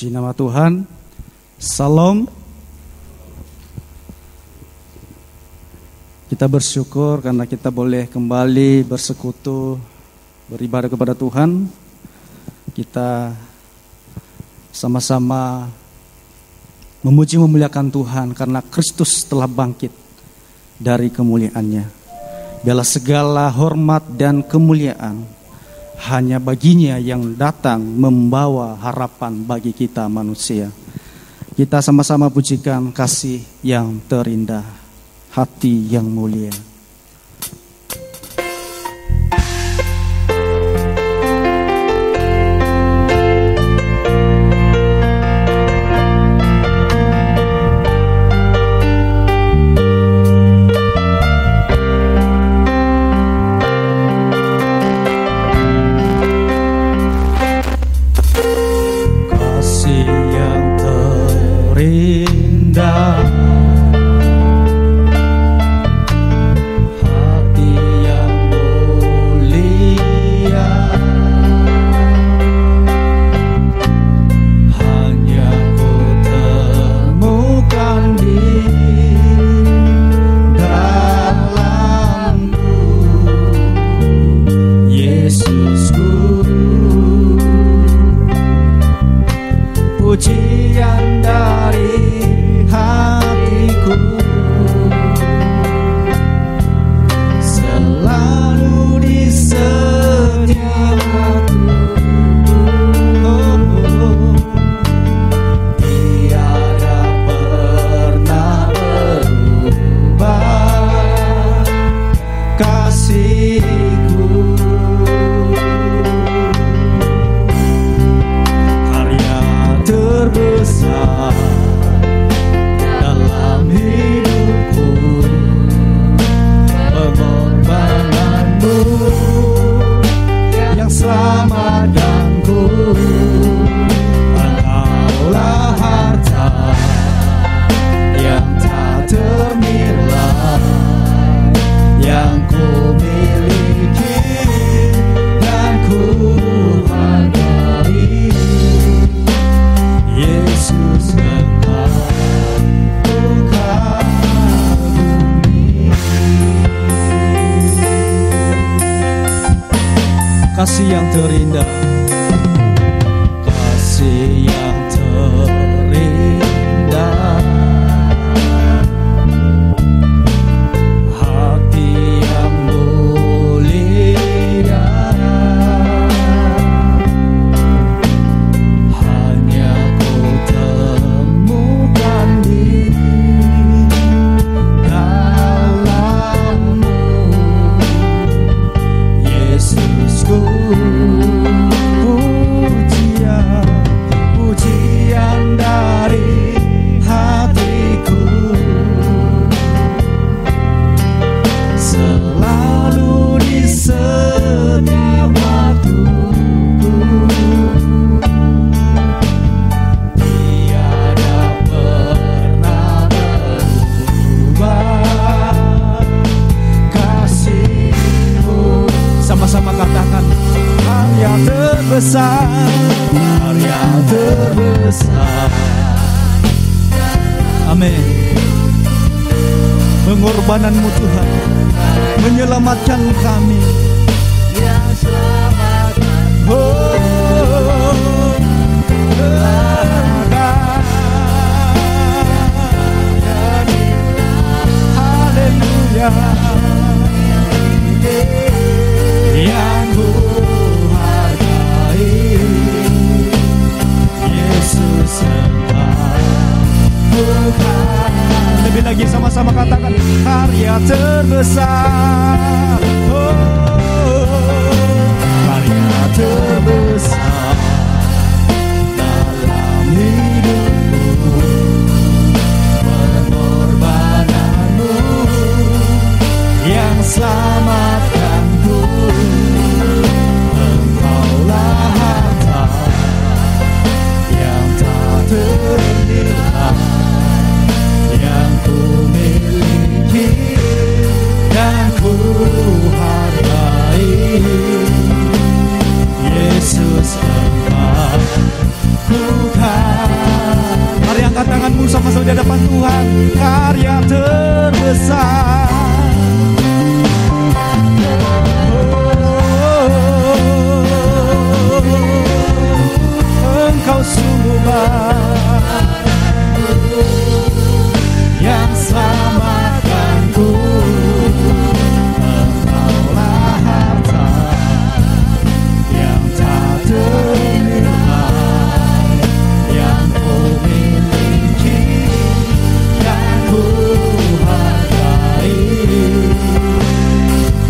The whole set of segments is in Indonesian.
Puji nama Tuhan. Salam. Kita bersyukur karena kita boleh kembali bersekutu, beribadah kepada Tuhan. Kita sama-sama memuji memuliakan Tuhan karena Kristus telah bangkit dari kemuliaannya. Biarlah segala hormat dan kemuliaan hanya baginya yang datang membawa harapan bagi kita manusia. Kita sama-sama pujikan kasih yang terindah, hati yang mulia. Kasih yang terindah, kasih yang terindah, hati yang mulia, hanya Kau temukan di dalam-Mu, Yesusku. Pujian dari hatiku, selalu di setiap waktu, tiada pernah berubah kasih-Mu. Sama-sama katakan, karya terbesar, karya terbesar. Amin. Pengorbanan-Mu Tuhan menyelamatkan kami. Haleluya. Yang Ku hargai, Yesus Engkau bukan. Lebih lagi sama-sama katakan, karya terbesar, karya terbesar dalam hidupku, pengorbanan-Mu yang selamatkanku. Engkaulah harta yang tak ternilai, yang ku miliki dan ku Tuhan karya terbesar. Engkau sungguh baik, yang selamatkanku. Engkaulah harta yang tak ternilai, yang ku miliki, yang ku hargai.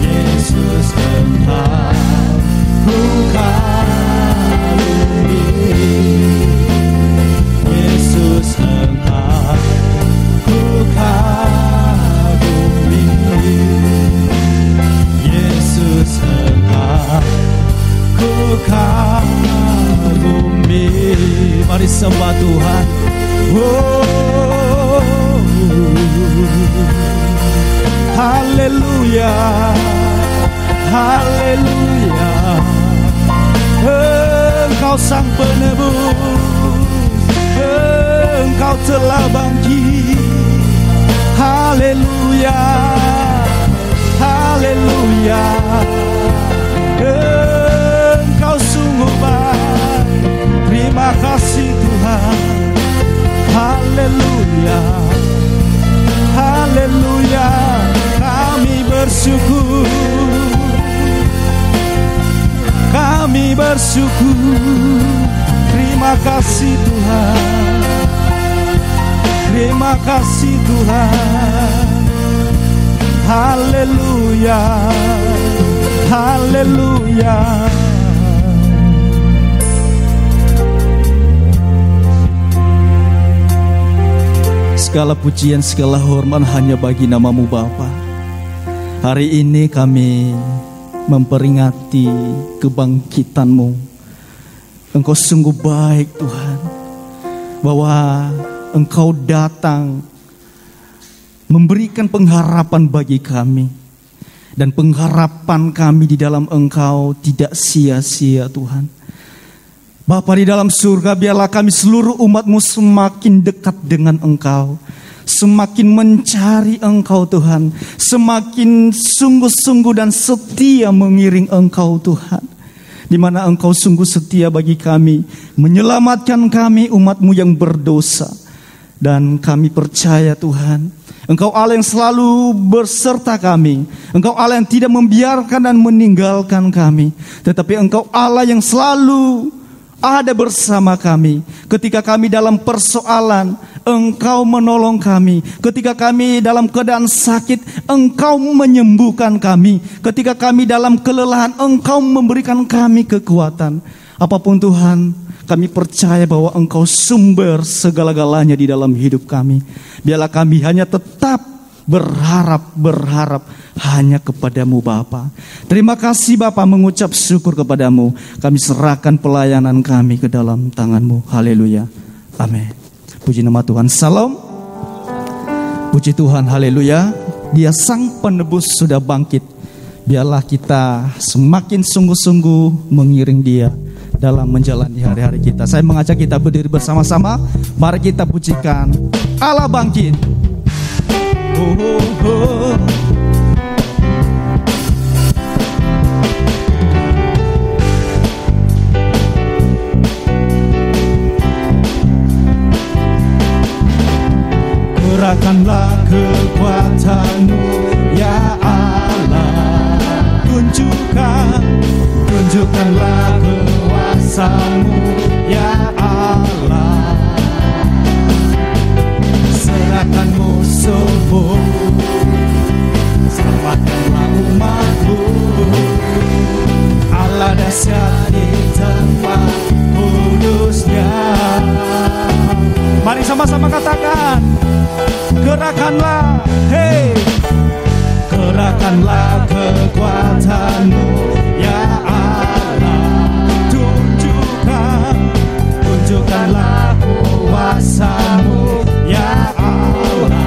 Yesus Engkau ku kagumi, Yesus Engkau ku kagumi, Yesus Engkau ku kagumi. Mari sembah Tuhan. Oh, haleluya, haleluya. Engkau sang penebus, Engkau telah bangkit. Haleluya, haleluya. Engkau sungguh baik. Terima kasih Tuhan. Haleluya, haleluya. Kami bersyukur, kami bersyukur. Terima kasih Tuhan, terima kasih Tuhan. Haleluya, haleluya. Segala pujian, segala hormat hanya bagi nama-Mu Bapa. Hari ini kami memperingati kebangkitan-Mu. Engkau sungguh baik Tuhan, bahwa Engkau datang memberikan pengharapan bagi kami. Dan pengharapan kami di dalam Engkau tidak sia-sia Tuhan. Bapa di dalam surga, biarlah kami seluruh umat-Mu semakin dekat dengan Engkau, semakin mencari Engkau Tuhan, semakin sungguh-sungguh dan setia mengiring Engkau Tuhan. Di mana Engkau sungguh setia bagi kami, menyelamatkan kami umat-Mu yang berdosa. Dan kami percaya Tuhan, Engkau Allah yang selalu berserta kami. Engkau Allah yang tidak membiarkan dan meninggalkan kami. Tetapi Engkau Allah yang selalu ada bersama kami. Ketika kami dalam persoalan, Engkau menolong kami. Ketika kami dalam keadaan sakit, Engkau menyembuhkan kami. Ketika kami dalam kelelahan, Engkau memberikan kami kekuatan. Apapun Tuhan, kami percaya bahwa Engkau sumber segala-galanya di dalam hidup kami. Biarlah kami hanya tetap berharap hanya kepadamu Bapa. Terima kasih Bapa, mengucap syukur kepadamu. Kami serahkan pelayanan kami ke dalam tangan-Mu. Haleluya, amin. Puji nama Tuhan. Salam. Puji Tuhan, haleluya. Dia sang penebus sudah bangkit. Biarlah kita semakin sungguh-sungguh mengiring Dia dalam menjalani hari-hari kita. Saya mengajak kita berdiri bersama-sama. Mari kita pujikan Allah bangkit. Oh, oh, oh. Curahkanlah kekuatan-Mu ya Allah, tunjukkanlah kuasa-Mu ya Allah. Serahkan musuh-Mu, selamatkanlah umat-Mu. Allah dahsyat di tempat kudus-Nya. Mari sama-sama katakan, gerakanlah, hey, gerakanlah kekuatan-Mu ya Allah, tunjukkanlah kuasa-Mu ya Allah.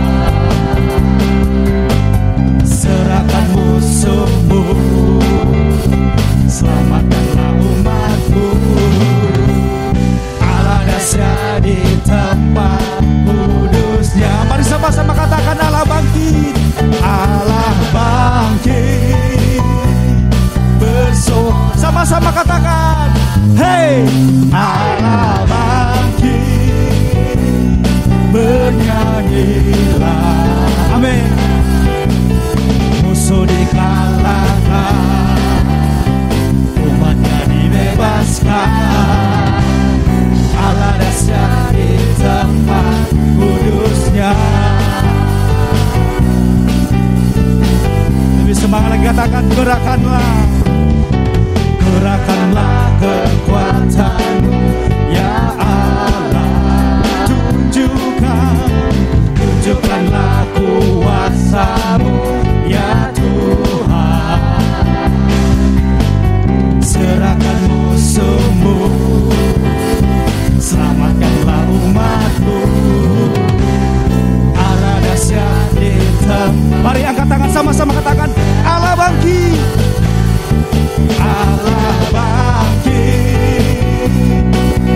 Serahkan musuh-Mu, selamatkanlah umat-Mu. Allah dahsyat di tempat kudus-Nya. Mari dahsyat di tempat kudusnya. Lebih semangat lagi, katakan gerakanlah. Gerakanlah kekuatan-Mu ya Allah. Tunjukkanlah kuasa-Mu ya Tuhan. Serahkan musuh-Mu, selamatkanlah umat-Mu. Allah dahsyat di tempat. Mari angkat tangan sama-sama, katakan Allah bangkit. Allah bangkit,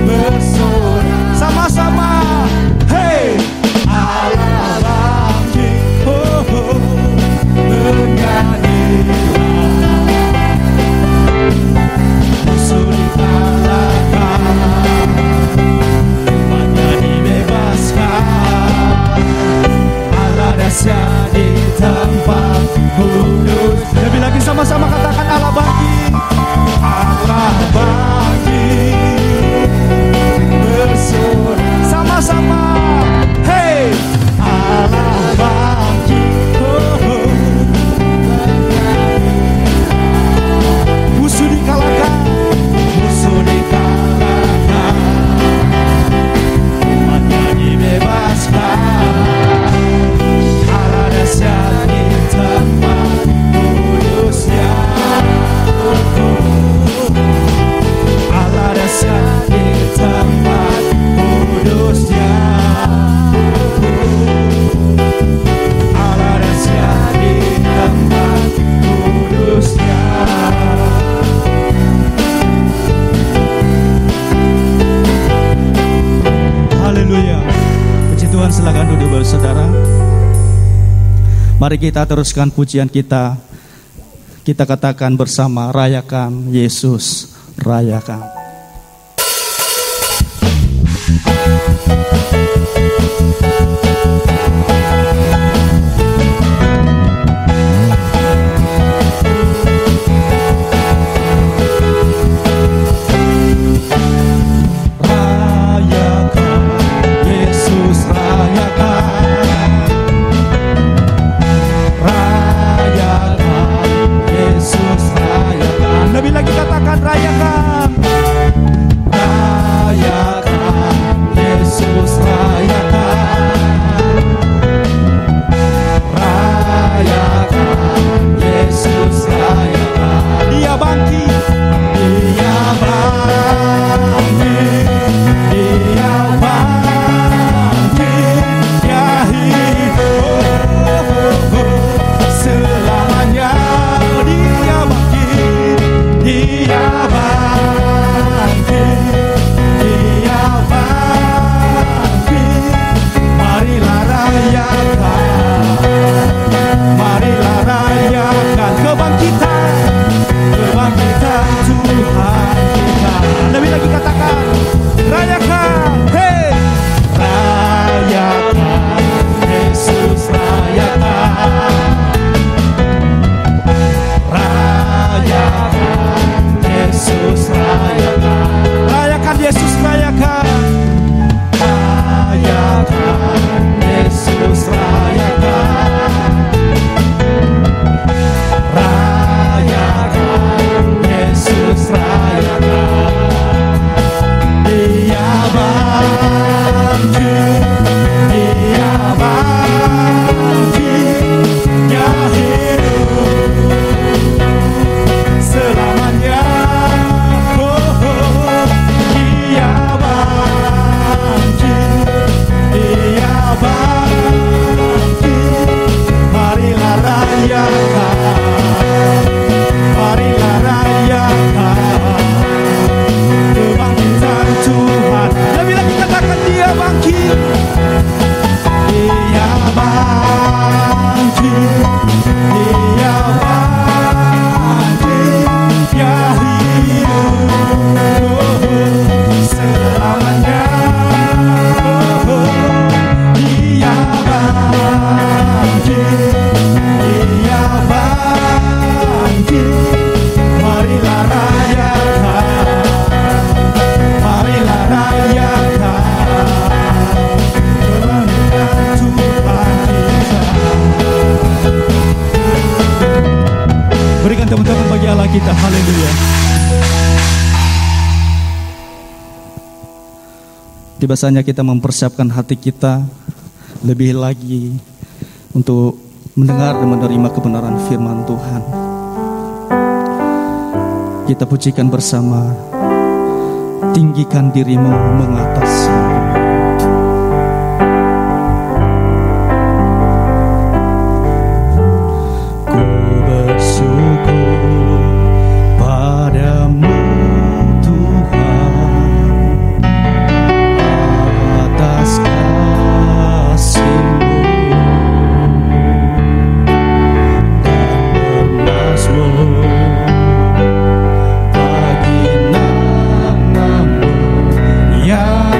bersorak sama-sama. Hey, Allah bangkit, oh, oh, bernyanyilah. Musuh dikalahkan, umatnya dibebaskan. Allah dahsyat di tempat kudus. Lebih lagi sama-sama katakan Allah bangkit. Allah bangkit, bersorak sama-sama. Hey, Allah bangkit, oh, oh. Musuh dikalahkan, musuh dikalahkan, umatnya dibebaskan. Allah dahsyat di tempat kudusnya. Allah dahsyat di tempat kudusnya. Allah dahsyat di tempat kudusnya. Haleluya. Puji Tuhan, silakan duduk saudara. Mari kita teruskan pujian kita. Kita katakan bersama, rayakan Yesus, rayakan. Lebih lagi katakan rayakan. Rayakan Yesus, rayakan. kita. Haleluya. Tiba saatnya kita mempersiapkan hati kita lebih lagi untuk mendengar dan menerima kebenaran firman Tuhan. Kita pujikan bersama, tinggikan dirimu mengatasi. Ku bersyukur padamu Tuhan atas kasih-Mu dan bermazmur bagi nama-Mu yang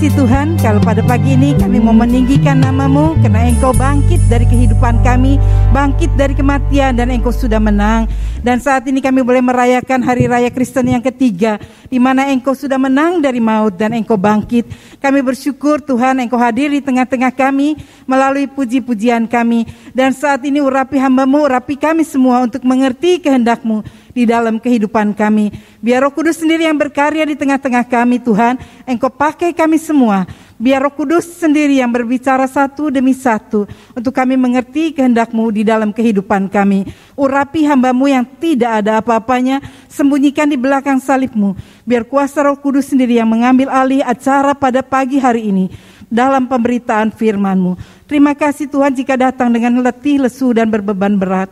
kasih Tuhan, kalau pada pagi ini kami mau meninggikan nama-Mu, karena Engkau bangkit dari kehidupan kami, bangkit dari kematian, dan Engkau sudah menang. Dan saat ini kami boleh merayakan Hari Raya Kristen yang ketiga, di mana Engkau sudah menang dari maut dan Engkau bangkit. Kami bersyukur Tuhan, Engkau hadir di tengah-tengah kami melalui puji-pujian kami. Dan saat ini urapi hamba-Mu, urapi kami semua untuk mengerti kehendak-Mu di dalam kehidupan kami. Biar Roh Kudus sendiri yang berkarya di tengah-tengah kami Tuhan. Engkau pakai kami semua. Biar Roh Kudus sendiri yang berbicara satu demi satu untuk kami mengerti kehendak-Mu di dalam kehidupan kami. Urapi hamba-Mu yang tidak ada apa-apanya, sembunyikan di belakang salib-Mu. Biar kuasa Roh Kudus sendiri yang mengambil alih acara pada pagi hari ini dalam pemberitaan firman-Mu. Terima kasih Tuhan, jika datang dengan letih, lesu, dan berbeban berat,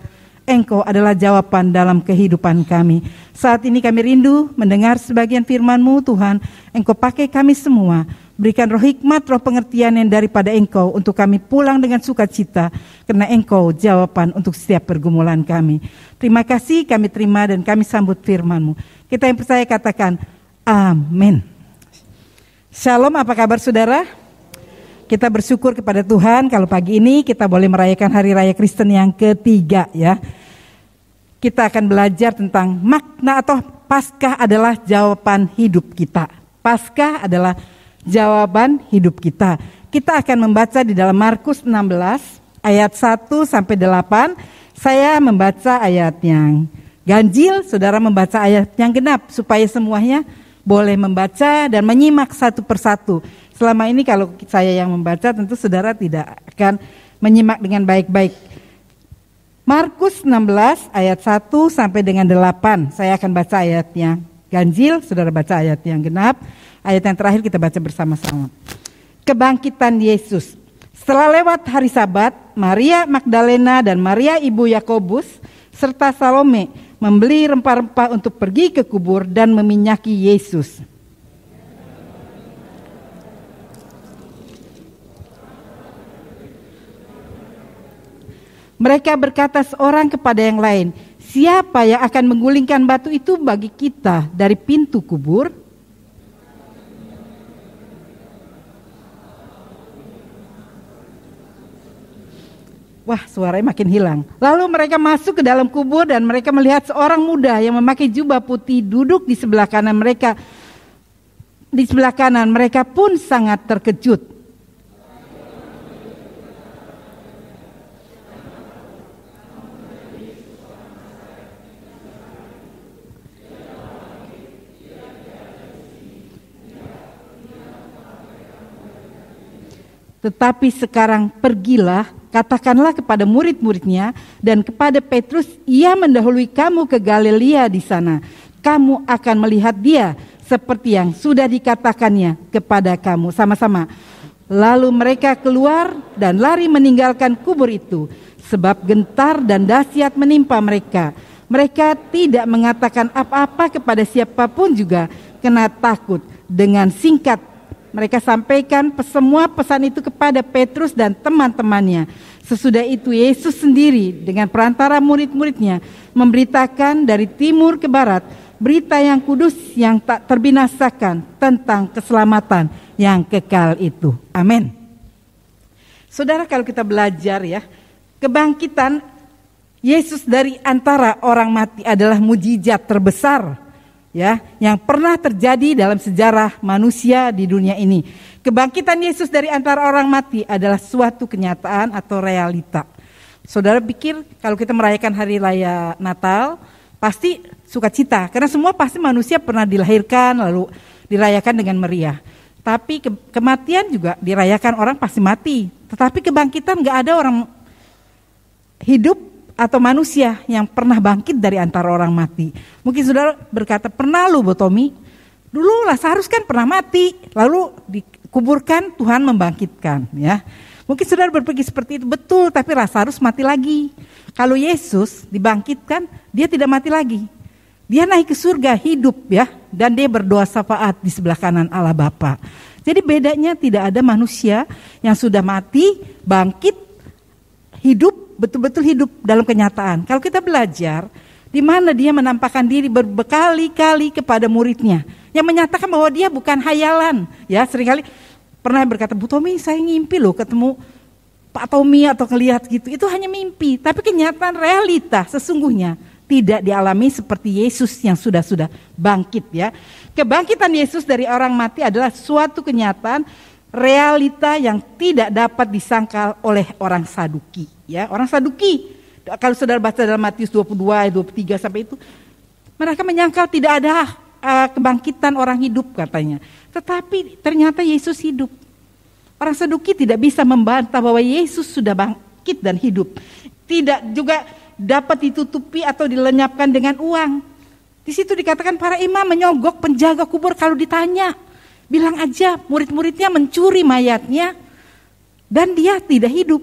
Engkau adalah jawaban dalam kehidupan kami. Saat ini kami rindu mendengar sebagian firman-Mu Tuhan. Engkau pakai kami semua. Berikan roh hikmat, roh pengertian yang daripada Engkau untuk kami pulang dengan sukacita. Karena Engkau jawaban untuk setiap pergumulan kami. Terima kasih, kami terima dan kami sambut firman-Mu. Kita yang percaya katakan, amin. Shalom, apa kabar saudara? Kita bersyukur kepada Tuhan kalau pagi ini kita boleh merayakan Hari Raya Kristen yang ketiga ya. Kita akan belajar tentang makna atau Paskah adalah jawaban hidup kita. Paskah adalah jawaban hidup kita. Kita akan membaca di dalam Markus 16 ayat 1 sampai 8. Saya membaca ayat yang ganjil, saudara membaca ayat yang genap supaya semuanya boleh membaca dan menyimak satu persatu. Selama ini kalau saya yang membaca tentu saudara tidak akan menyimak dengan baik-baik. Markus 16 ayat 1 sampai dengan 8. Saya akan baca ayatnya ganjil, saudara baca ayat yang genap. Ayat yang terakhir kita baca bersama-sama. Kebangkitan Yesus. Setelah lewat hari Sabat, Maria Magdalena dan Maria ibu Yakobus serta Salome membeli rempah-rempah untuk pergi ke kubur dan meminyaki Yesus. Mereka berkata seorang kepada yang lain, siapa yang akan menggulingkan batu itu bagi kita dari pintu kubur? Wah, suaranya makin hilang. Lalu mereka masuk ke dalam kubur dan mereka melihat seorang muda yang memakai jubah putih duduk di sebelah kanan mereka. Di sebelah kanan mereka pun sangat terkejut. Tetapi sekarang pergilah, katakanlah kepada murid-muridnya dan kepada Petrus, ia mendahului kamu ke Galilea di sana. Kamu akan melihat dia seperti yang sudah dikatakannya kepada kamu. Sama-sama. Lalu mereka keluar dan lari meninggalkan kubur itu, sebab gentar dan dahsyat menimpa mereka. Mereka tidak mengatakan apa-apa kepada siapapun juga, karena takut. Dengan singkat mereka sampaikan semua pesan itu kepada Petrus dan teman-temannya. Sesudah itu Yesus sendiri dengan perantara murid-muridnya memberitakan dari timur ke barat berita yang kudus yang tak terbinasakan tentang keselamatan yang kekal itu. Amin. Saudara, kalau kita belajar ya, kebangkitan Yesus dari antara orang mati adalah mujizat terbesar ya, yang pernah terjadi dalam sejarah manusia di dunia ini. Kebangkitan Yesus dari antara orang mati adalah suatu kenyataan atau realita. Saudara pikir kalau kita merayakan hari raya Natal, pasti sukacita, karena semua pasti manusia pernah dilahirkan lalu dirayakan dengan meriah. Tapi kematian juga dirayakan, orang pasti mati. Tetapi kebangkitan gak ada orang hidup atau manusia yang pernah bangkit dari antara orang mati. Mungkin saudara berkata, pernah lu Botomi? Dulu Lazarus kan pernah mati, lalu dikuburkan, Tuhan membangkitkan. Ya, mungkin saudara berpikir seperti itu, betul, tapi Lazarus mati lagi. Kalau Yesus dibangkitkan, dia tidak mati lagi. Dia naik ke surga, hidup ya, dan dia berdoa syafaat di sebelah kanan Allah Bapa. Jadi bedanya tidak ada manusia yang sudah mati, bangkit, hidup, betul-betul hidup dalam kenyataan. Kalau kita belajar, di mana dia menampakkan diri berkali-kali kepada muridnya, yang menyatakan bahwa dia bukan hayalan. Ya, seringkali pernah berkata, Bu Tommy saya ngimpi loh ketemu Pak Tommy atau ngelihat gitu. Itu hanya mimpi, tapi kenyataan realita sesungguhnya tidak dialami seperti Yesus yang sudah bangkit ya. Kebangkitan Yesus dari orang mati adalah suatu kenyataan realita yang tidak dapat disangkal oleh orang Saduki ya. Orang Saduki, kalau saudara baca dalam Matius 22 ayat 23 sampai itu, mereka menyangkal tidak ada kebangkitan orang hidup katanya. Tetapi ternyata Yesus hidup. Orang Saduki tidak bisa membantah bahwa Yesus sudah bangkit dan hidup. Tidak juga dapat ditutupi atau dilenyapkan dengan uang. Di situ dikatakan para imam menyogok penjaga kubur kalau ditanya. Bilang aja murid-muridnya mencuri mayatnya dan dia tidak hidup.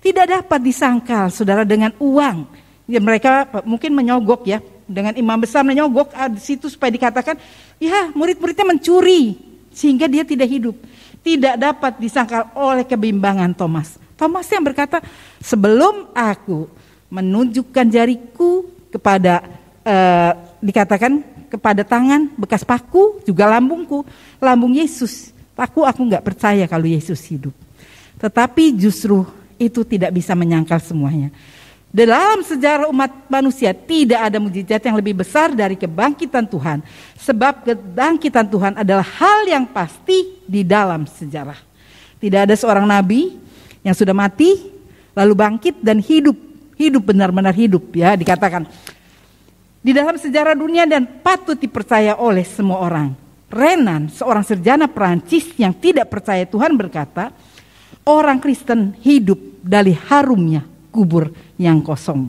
Tidak dapat disangkal saudara dengan uang. Ya, mereka mungkin menyogok ya. Dengan imam besar menyogok di situ supaya dikatakan ya murid-muridnya mencuri sehingga dia tidak hidup. Tidak dapat disangkal oleh kebimbangan Thomas. Thomas yang berkata, sebelum aku menunjukkan jariku kepada dikatakan kepada tangan bekas paku juga lambungku, lambung Yesus, aku nggak percaya kalau Yesus hidup. Tetapi justru itu tidak bisa menyangkal semuanya. Dalam sejarah umat manusia tidak ada mukjizat yang lebih besar dari kebangkitan Tuhan. Sebab kebangkitan Tuhan adalah hal yang pasti di dalam sejarah. Tidak ada seorang nabi yang sudah mati lalu bangkit dan hidup benar-benar hidup ya, dikatakan di dalam sejarah dunia dan patut dipercaya oleh semua orang. Renan, seorang sarjana Perancis yang tidak percaya Tuhan berkata, orang Kristen hidup dari harumnya kubur yang kosong.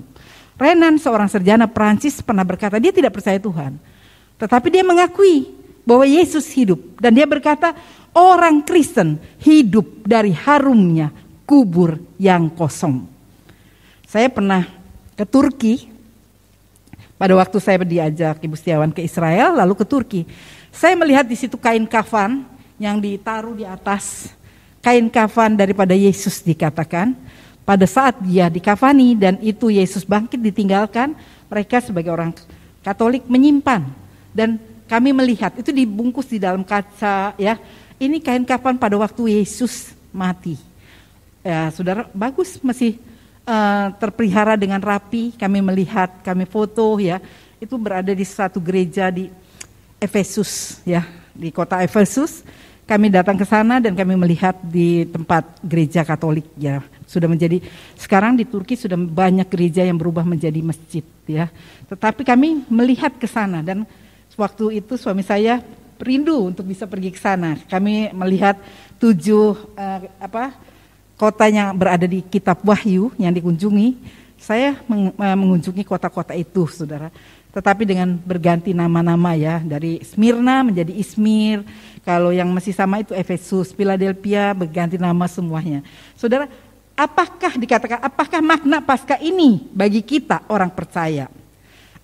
Renan, seorang sarjana Perancis pernah berkata dia tidak percaya Tuhan. Tetapi dia mengakui bahwa Yesus hidup. Dan dia berkata orang Kristen hidup dari harumnya kubur yang kosong. Saya pernah ke Turki. Pada waktu saya diajak Ibu Setiawan ke Israel lalu ke Turki. Saya melihat di situ kain kafan yang ditaruh di atas. Kain kafan daripada Yesus dikatakan. Pada saat dia dikafani dan itu Yesus bangkit ditinggalkan, mereka sebagai orang Katolik menyimpan. Dan kami melihat itu dibungkus di dalam kaca ya. Ini kain kafan pada waktu Yesus mati. Ya, saudara, bagus, masih terpelihara dengan rapi. Kami melihat, kami foto ya. Itu berada di satu gereja di Efesus ya, di kota Efesus. Kami datang ke sana dan kami melihat di tempat gereja Katolik ya. Sudah menjadi, sekarang di Turki sudah banyak gereja yang berubah menjadi masjid ya. Tetapi kami melihat ke sana dan waktu itu suami saya rindu untuk bisa pergi ke sana. Kami melihat 7 kota yang berada di kitab Wahyu yang dikunjungi. Saya mengunjungi kota-kota itu saudara. Tetapi dengan berganti nama-nama ya, dari Smyrna menjadi Izmir. Kalau yang masih sama itu Efesus, Philadelphia, berganti nama semuanya. Saudara, apakah makna Paskah ini bagi kita orang percaya?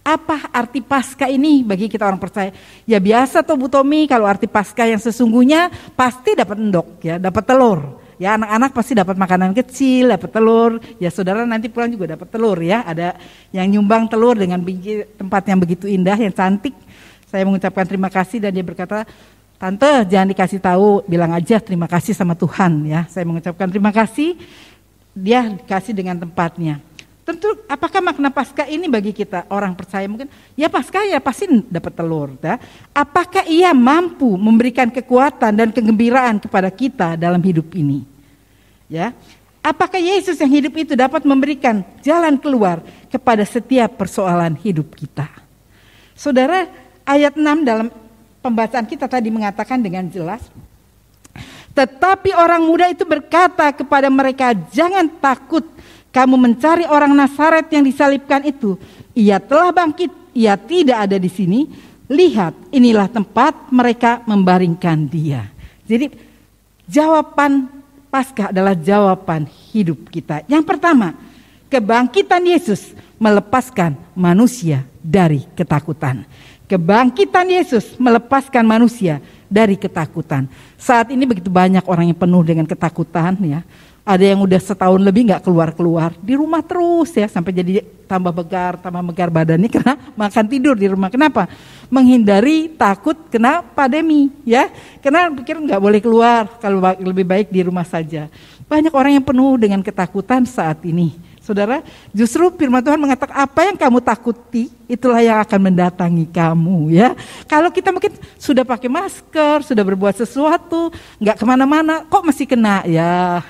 Apa arti Paskah ini bagi kita orang percaya? Ya biasa toh Bu Tommy, kalau arti Paskah yang sesungguhnya pasti dapat endok ya, dapat telur. Ya anak-anak pasti dapat makanan kecil, dapat telur. Ya saudara nanti pulang juga dapat telur ya. Ada yang nyumbang telur dengan biji tempat yang begitu indah, yang cantik. Saya mengucapkan terima kasih dan dia berkata, Tante jangan dikasih tahu, bilang aja terima kasih sama Tuhan ya. Saya mengucapkan terima kasih, dia kasih dengan tempatnya. Tentu apakah makna Paskah ini bagi kita orang percaya mungkin? Ya Paskah ya pasti dapat telur. Ya. Apakah ia mampu memberikan kekuatan dan kegembiraan kepada kita dalam hidup ini? Ya, apakah Yesus yang hidup itu dapat memberikan jalan keluar kepada setiap persoalan hidup kita? Saudara, ayat 6 dalam pembacaan kita tadi mengatakan dengan jelas, tetapi orang muda itu berkata kepada mereka, jangan takut, kamu mencari orang Nazaret yang disalibkan itu. Ia telah bangkit, ia tidak ada di sini. Lihat, inilah tempat mereka membaringkan dia. Jadi jawaban Paskah adalah jawaban hidup kita. Yang pertama, kebangkitan Yesus melepaskan manusia dari ketakutan. Kebangkitan Yesus melepaskan manusia dari ketakutan. Saat ini begitu banyak orang yang penuh dengan ketakutan ya. Ada yang udah setahun lebih nggak keluar-keluar, di rumah terus ya, sampai jadi tambah megar badannya karena makan tidur di rumah. Kenapa? Menghindari takut kena pandemi ya, karena pikir nggak boleh keluar, kalau lebih baik di rumah saja. Banyak orang yang penuh dengan ketakutan saat ini. Saudara, justru firman Tuhan mengatakan apa yang kamu takuti, itulah yang akan mendatangi kamu ya. Kalau kita mungkin sudah pakai masker, sudah berbuat sesuatu, nggak kemana-mana, kok masih kena ya.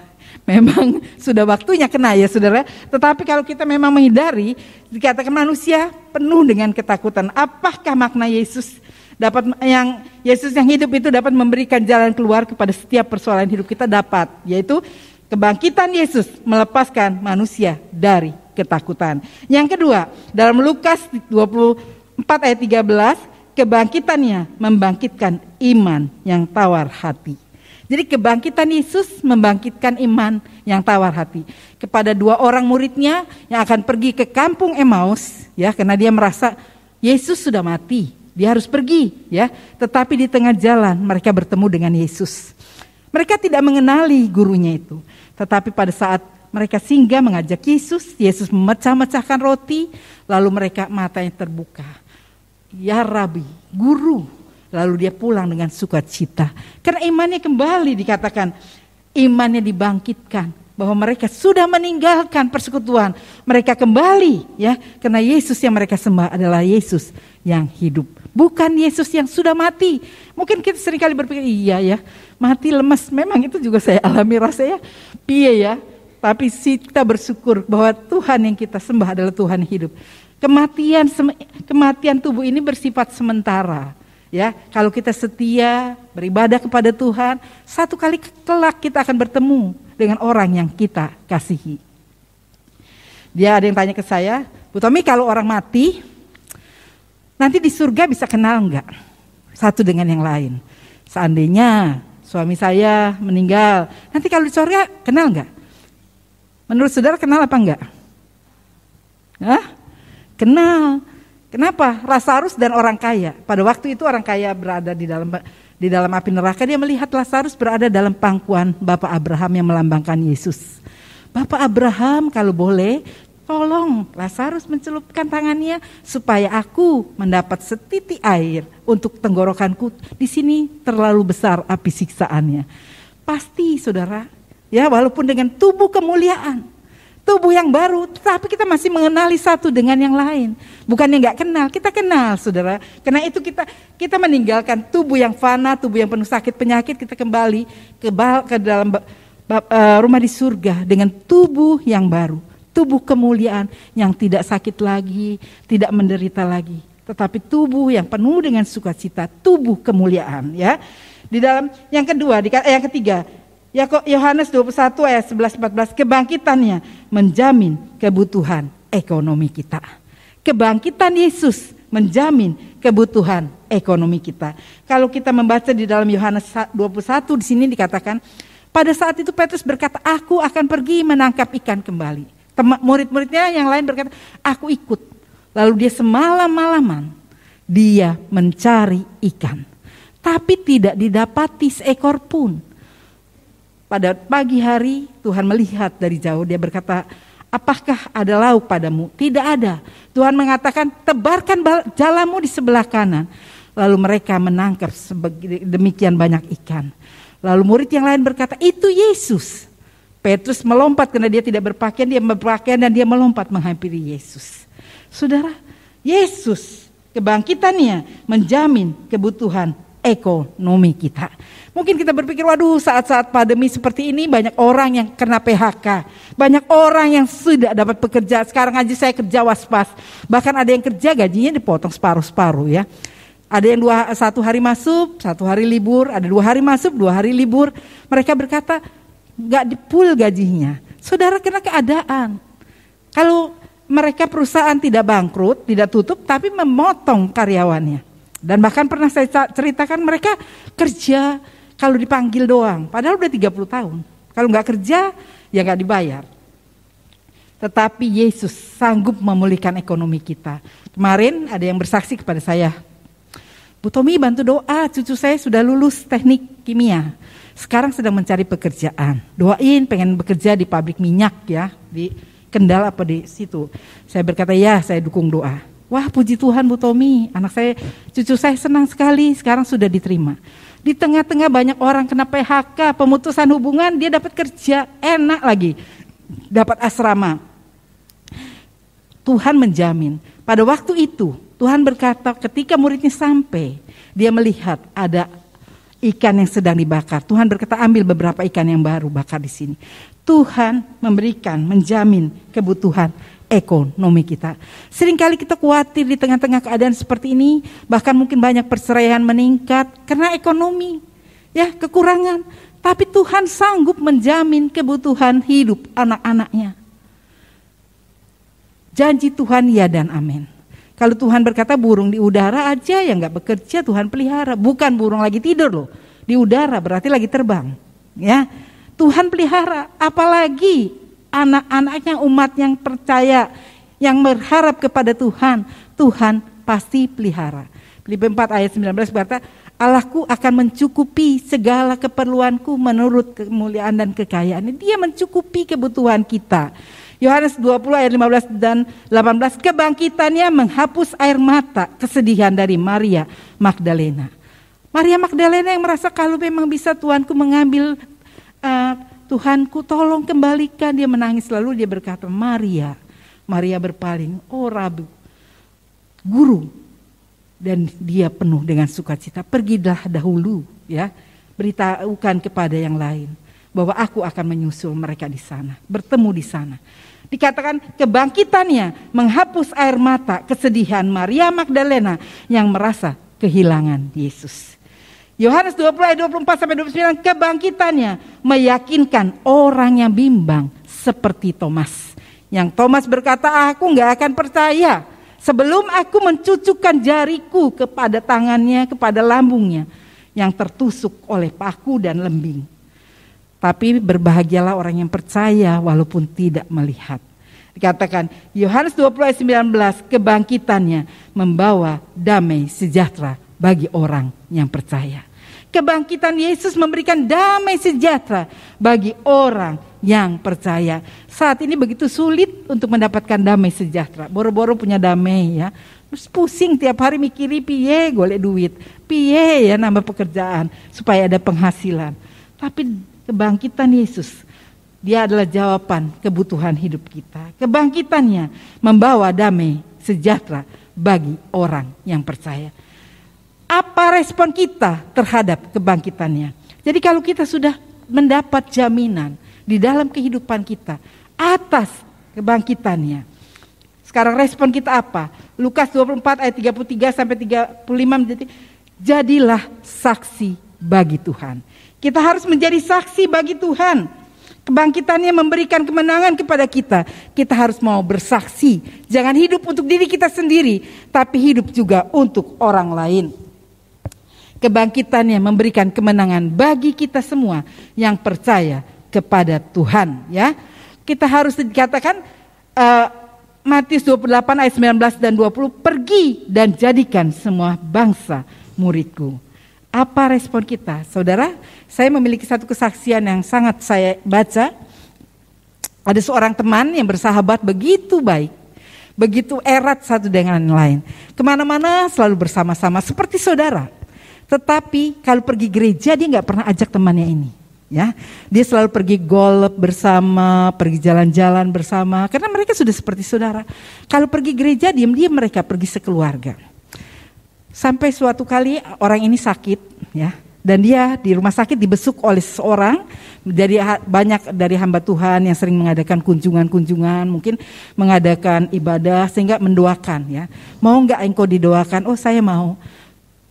Memang sudah waktunya kena ya saudara. Tetapi kalau kita memang menghindari, dikatakan manusia penuh dengan ketakutan. Apakah makna Yesus yang hidup itu dapat memberikan jalan keluar kepada setiap persoalan hidup kita? Dapat, yaitu kebangkitan Yesus melepaskan manusia dari ketakutan. Yang kedua, dalam Lukas 24 ayat 13, kebangkitannya membangkitkan iman yang tawar hati. Jadi kebangkitan Yesus membangkitkan iman yang tawar hati. Kepada 2 orang muridnya yang akan pergi ke kampung Emmaus, ya, karena dia merasa Yesus sudah mati, dia harus pergi, ya. Tetapi di tengah jalan mereka bertemu dengan Yesus. Mereka tidak mengenali gurunya itu. Tetapi pada saat mereka singgah mengajak Yesus, Yesus memecah-mecahkan roti, lalu mereka matanya terbuka. Ya Rabi, guru. Lalu dia pulang dengan sukacita. Karena imannya kembali, dikatakan imannya dibangkitkan. Bahwa mereka sudah meninggalkan persekutuan. Mereka kembali ya. Karena Yesus yang mereka sembah adalah Yesus yang hidup. Bukan Yesus yang sudah mati. Mungkin kita seringkali berpikir, iya ya, mati lemas. Memang itu juga saya alami rasanya. Piye ya. Tapi kita bersyukur bahwa Tuhan yang kita sembah adalah Tuhan hidup. Kematian tubuh ini bersifat sementara. Ya, kalau kita setia beribadah kepada Tuhan, satu kali kelak kita akan bertemu dengan orang yang kita kasihi. Dia ada yang tanya ke saya, Bu Tommy, kalau orang mati, nanti di surga bisa kenal enggak satu dengan yang lain? Seandainya suami saya meninggal, nanti kalau di surga kenal enggak? Menurut saudara kenal apa enggak? Hah? Kenal. Kenapa? Lazarus dan orang kaya. Pada waktu itu orang kaya berada di dalam api neraka. Dia melihat Lazarus berada dalam pangkuan Bapak Abraham yang melambangkan Yesus. Bapak Abraham, kalau boleh, tolong Lazarus mencelupkan tangannya supaya aku mendapat setitik air untuk tenggorokanku. Di sini terlalu besar api siksaannya. Pasti saudara, ya, walaupun dengan tubuh kemuliaan, tubuh yang baru, tapi kita masih mengenali satu dengan yang lain. Bukannya nggak kenal, kita kenal saudara. Karena itu kita meninggalkan tubuh yang fana, tubuh yang penuh sakit penyakit, kita kembali ke dalam rumah di surga dengan tubuh yang baru. Tubuh kemuliaan yang tidak sakit lagi, tidak menderita lagi. Tetapi tubuh yang penuh dengan sukacita, tubuh kemuliaan. Ya. Di dalam yang ketiga, Yohanes 21 ayat 11-14, kebangkitannya menjamin kebutuhan ekonomi kita. Kebangkitan Yesus menjamin kebutuhan ekonomi kita. Kalau kita membaca di dalam Yohanes 21 di sini dikatakan, pada saat itu Petrus berkata, aku akan pergi menangkap ikan kembali. Murid-muridnya yang lain berkata, aku ikut. Lalu dia semalam-malaman dia mencari ikan, tapi tidak didapati seekor pun. Pada pagi hari Tuhan melihat dari jauh, dia berkata, apakah ada lauk padamu? Tidak ada. Tuhan mengatakan, tebarkan jalamu di sebelah kanan. Lalu mereka menangkap demikian banyak ikan. Lalu murid yang lain berkata, itu Yesus. Petrus melompat karena dia tidak berpakaian, dia berpakaian dan dia melompat menghampiri Yesus. Saudara, Yesus kebangkitannya menjamin kebutuhan ekonomi kita. Mungkin kita berpikir, waduh, saat-saat pandemi seperti ini banyak orang yang kena PHK. Banyak orang yang sudah dapat pekerjaan. Sekarang aja saya kerja was-was. Bahkan ada yang kerja gajinya dipotong separuh-separuh ya. Ada yang 1 hari masuk, 1 hari libur. Ada 2 hari masuk, 2 hari libur. Mereka berkata, gak di-full gajinya. Saudara, kena keadaan. Kalau mereka perusahaan tidak bangkrut, tidak tutup, tapi memotong karyawannya. Dan bahkan pernah saya ceritakan mereka kerja kalau dipanggil doang, padahal udah 30 tahun. Kalau nggak kerja, ya nggak dibayar. Tetapi Yesus sanggup memulihkan ekonomi kita. Kemarin ada yang bersaksi kepada saya, Bu Tommy bantu doa, cucu saya sudah lulus teknik kimia. sekarang sedang mencari pekerjaan. Doain pengen bekerja di pabrik minyak ya, di Kendal apa di situ. Saya berkata ya, saya dukung doa. Wah, puji Tuhan Bu Tommy, anak saya, cucu saya senang sekali sekarang sudah diterima. Di tengah-tengah banyak orang kena PHK, pemutusan hubungan, dia dapat kerja, enak lagi, dapat asrama. Tuhan menjamin. Pada waktu itu Tuhan berkata ketika muridnya sampai, dia melihat ada ikan yang sedang dibakar. Tuhan berkata ambil beberapa ikan yang baru bakar di sini. Tuhan memberikan, menjamin kebutuhan ekonomi kita. Seringkali kita khawatir di tengah-tengah keadaan seperti ini, bahkan mungkin banyak perceraian meningkat karena ekonomi, ya kekurangan. Tapi Tuhan sanggup menjamin kebutuhan hidup anak-anaknya. Janji Tuhan ya dan amin. Kalau Tuhan berkata burung di udara aja yang gak bekerja Tuhan pelihara. Bukan burung lagi tidur loh. Di udara berarti lagi terbang. Ya, Tuhan pelihara. Apalagi anak-anaknya umat yang percaya. Yang berharap kepada Tuhan. Tuhan pasti pelihara. Filipi 4 ayat 19 berkata, Allahku akan mencukupi segala keperluanku menurut kemuliaan dan kekayaannya. Dia mencukupi kebutuhan kita. Yohanes 20 ayat 15 dan 18, kebangkitannya menghapus air mata kesedihan dari Maria Magdalena. Maria Magdalena yang merasa kalau memang bisa Tuhanku mengambil, Tuhanku tolong kembalikan. Dia menangis lalu dia berkata, Maria berpaling, oh Rabi, Guru. Dan dia penuh dengan sukacita, pergilah dahulu ya, beritahukan kepada yang lain bahwa aku akan menyusul mereka di sana, bertemu di sana. Dikatakan kebangkitannya menghapus air mata kesedihan Maria Magdalena yang merasa kehilangan Yesus. Yohanes 20 ayat 24 sampai 29, kebangkitannya meyakinkan orang yang bimbang seperti Thomas. Yang Thomas berkata, aku gak akan percaya sebelum aku mencucukkan jariku kepada tangannya, kepada lambungnya yang tertusuk oleh paku dan lembing. Tapi berbahagialah orang yang percaya walaupun tidak melihat. Dikatakan Yohanes 20 ayat 19, kebangkitannya membawa damai sejahtera bagi orang yang percaya. Kebangkitan Yesus memberikan damai sejahtera bagi orang yang percaya. Saat ini begitu sulit untuk mendapatkan damai sejahtera. Boro-boro punya damai ya. Terus pusing tiap hari mikiri piye golek duit, piye ya nambah pekerjaan supaya ada penghasilan. Tapi kebangkitan Yesus, dia adalah jawaban kebutuhan hidup kita. Kebangkitannya membawa damai sejahtera bagi orang yang percaya. Apa respon kita terhadap kebangkitannya? Jadi kalau kita sudah mendapat jaminan di dalam kehidupan kita atas kebangkitannya, sekarang respon kita apa? Lukas 24 ayat 33 sampai 35, jadilah saksi bagi Tuhan. Kita harus menjadi saksi bagi Tuhan. Kebangkitannya memberikan kemenangan kepada kita. Kita harus mau bersaksi. Jangan hidup untuk diri kita sendiri, tapi hidup juga untuk orang lain. Kebangkitannya memberikan kemenangan bagi kita semua yang percaya kepada Tuhan. Ya, kita harus dikatakan Matius 28 ayat 19 dan 20, pergi dan jadikan semua bangsa muridku. Apa respon kita? Saudara, saya memiliki satu kesaksian yang sangat saya baca. Ada seorang teman yang bersahabat begitu baik, begitu erat satu dengan lain. Kemana-mana selalu bersama-sama seperti saudara. Tetapi kalau pergi gereja dia gak pernah ajak temannya ini. Ya, dia selalu pergi golf bersama, pergi jalan-jalan bersama, karena mereka sudah seperti saudara. Kalau pergi gereja diam-diam mereka pergi sekeluarga. Sampai suatu kali orang ini sakit ya, dan dia di rumah sakit dibesuk oleh seseorang dari banyak dari hamba Tuhan yang sering mengadakan kunjungan-kunjungan, mungkin mengadakan ibadah sehingga mendoakan ya. Mau enggak engkau didoakan? Oh, saya mau.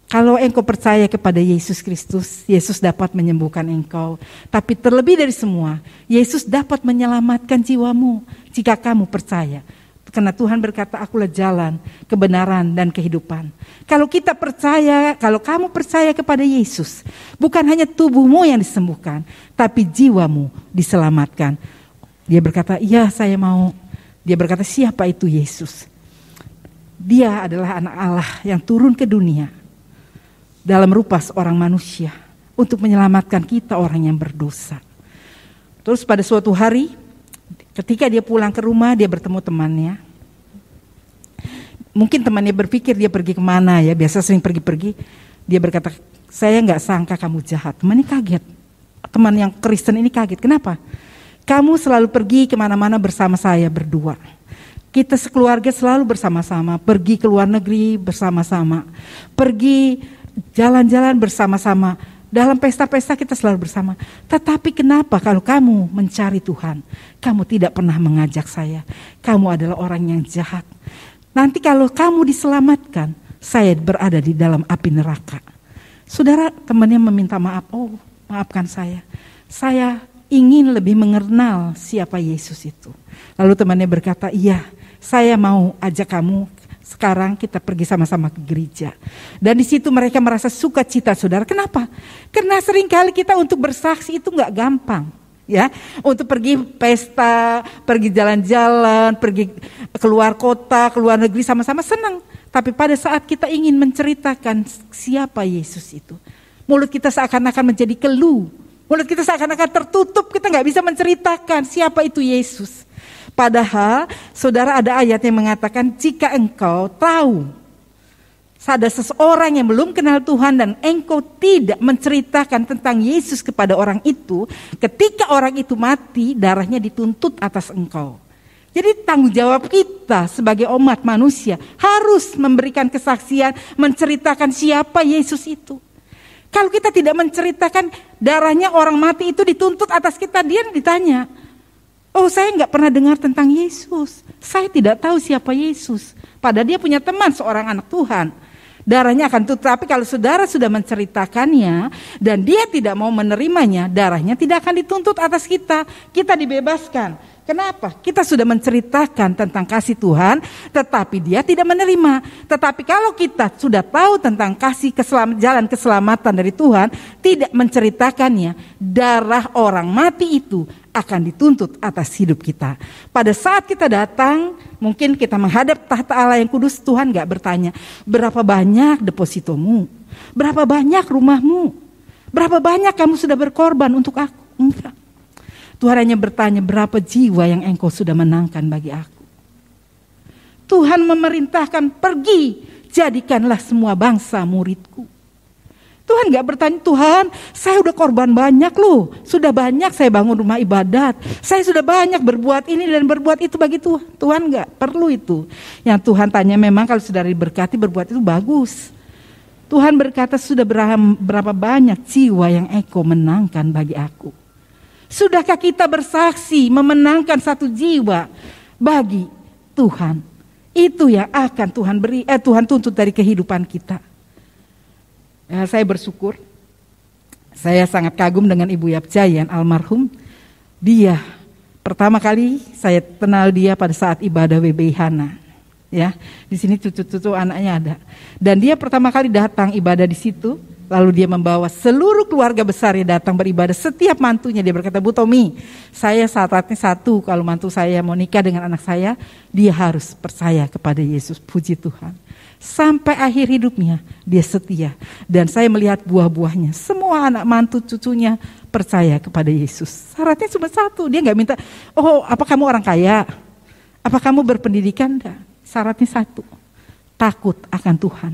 Kalau engkau percaya kepada Yesus Kristus, Yesus dapat menyembuhkan engkau. Tapi terlebih dari semua, Yesus dapat menyelamatkan jiwamu jika kamu percaya. Karena Tuhan berkata, akulah jalan, kebenaran, dan kehidupan. Kalau kita percaya, kalau kamu percaya kepada Yesus, bukan hanya tubuhmu yang disembuhkan, tapi jiwamu diselamatkan. Dia berkata, iya saya mau. Dia berkata, siapa itu Yesus? Dia adalah anak Allah yang turun ke dunia dalam rupa seorang manusia. untuk menyelamatkan kita orang yang berdosa. Terus pada suatu hari ketika dia pulang ke rumah, dia bertemu temannya. Mungkin temannya berpikir dia pergi kemana ya, biasa sering pergi-pergi. Dia berkata, saya gak sangka kamu jahat. Temannya kaget, teman yang Kristen ini kaget. Kenapa? Kamu selalu pergi kemana-mana bersama saya berdua. Kita sekeluarga selalu bersama-sama, pergi ke luar negeri bersama-sama, pergi jalan-jalan bersama-sama. Dalam pesta-pesta kita selalu bersama. Tetapi kenapa kalau kamu mencari Tuhan, kamu tidak pernah mengajak saya? Kamu adalah orang yang jahat. Nanti kalau kamu diselamatkan, saya berada di dalam api neraka. Saudara, temannya meminta maaf. Oh, maafkan saya. Saya ingin lebih mengenal siapa Yesus itu. Lalu temannya berkata, iya, saya mau ajak kamu. Sekarang kita pergi sama-sama ke gereja. Dan di situ mereka merasa sukacita, saudara. Kenapa? Karena seringkali kita untuk bersaksi itu gak gampang. Ya, untuk pergi pesta, pergi jalan-jalan, pergi keluar kota, keluar negeri sama-sama senang. Tapi pada saat kita ingin menceritakan siapa Yesus itu, mulut kita seakan-akan menjadi keluh. Mulut kita seakan-akan tertutup, kita gak bisa menceritakan siapa itu Yesus. Padahal saudara, ada ayat yang mengatakan jika engkau tahu ada seseorang yang belum kenal Tuhan dan engkau tidak menceritakan tentang Yesus kepada orang itu, ketika orang itu mati, darahnya dituntut atas engkau. Jadi tanggung jawab kita sebagai umat manusia harus memberikan kesaksian, menceritakan siapa Yesus itu. Kalau kita tidak menceritakan, darahnya orang mati itu dituntut atas kita, dia ditanya, oh saya gak pernah dengar tentang Yesus, saya tidak tahu siapa Yesus. Padahal dia punya teman seorang anak Tuhan. Darahnya akan tutup, tapi kalau saudara sudah menceritakannya dan dia tidak mau menerimanya, darahnya tidak akan dituntut atas kita. Kita dibebaskan. Kenapa? Kita sudah menceritakan tentang kasih Tuhan, tetapi dia tidak menerima. Tetapi kalau kita sudah tahu tentang kasih jalan keselamatan dari Tuhan, tidak menceritakannya, darah orang mati itu akan dituntut atas hidup kita. Pada saat kita datang, mungkin kita menghadap tahta Allah yang kudus, Tuhan gak bertanya, berapa banyak depositomu? Berapa banyak rumahmu? Berapa banyak kamu sudah berkorban untuk aku? Enggak. Tuhan hanya bertanya, berapa jiwa yang engkau sudah menangkan bagi aku? Tuhan memerintahkan, pergi, jadikanlah semua bangsa muridku. Tuhan gak bertanya, Tuhan saya udah korban banyak loh. Sudah banyak saya bangun rumah ibadat. Saya sudah banyak berbuat ini dan berbuat itu bagi Tuhan. Tuhan gak perlu itu. Yang Tuhan tanya memang kalau sudah diberkati berbuat itu bagus. Tuhan berkata, sudah berapa banyak jiwa yang engkau menangkan bagi aku. Sudahkah kita bersaksi memenangkan satu jiwa bagi Tuhan? Itu yang akan Tuhan tuntut dari kehidupan kita. Saya bersyukur, saya sangat kagum dengan Ibu Yapjayan almarhum. Dia pertama kali saya kenal dia pada saat ibadah WBI Hana. Ya, di sini cucu-cucu anaknya ada. Dan dia pertama kali datang ibadah di situ, lalu dia membawa seluruh keluarga besarnya datang beribadah. Setiap mantunya dia berkata, Bu Tommy, saya syaratnya satu, kalau mantu saya mau nikah dengan anak saya, dia harus percaya kepada Yesus. Puji Tuhan. Sampai akhir hidupnya dia setia. Dan saya melihat buah-buahnya. Semua anak mantu cucunya percaya kepada Yesus. Syaratnya cuma satu. Dia gak minta, oh apa kamu orang kaya? Apa kamu berpendidikan? Enggak. Syaratnya satu. Takut akan Tuhan.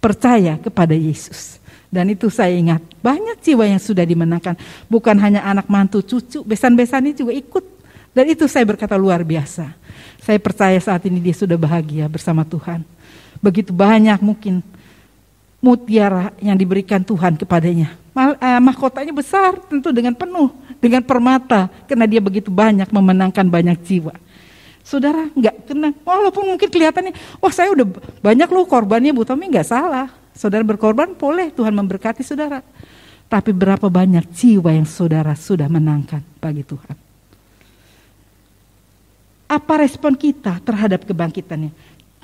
Percaya kepada Yesus. Dan itu saya ingat. Banyak jiwa yang sudah dimenangkan. Bukan hanya anak mantu cucu. Besan-besannya juga ikut. Dan itu saya berkata luar biasa. Saya percaya saat ini dia sudah bahagia bersama Tuhan. Begitu banyak mungkin mutiara yang diberikan Tuhan kepadanya. Mahkotanya besar tentu dengan penuh, dengan permata. Karena dia begitu banyak memenangkan banyak jiwa. Saudara gak kena, walaupun mungkin kelihatannya, wah saya udah banyak loh korbannya, Bu Tommy, gak salah. Saudara berkorban boleh, Tuhan memberkati saudara. Tapi berapa banyak jiwa yang saudara sudah menangkan bagi Tuhan. Apa respon kita terhadap kebangkitannya?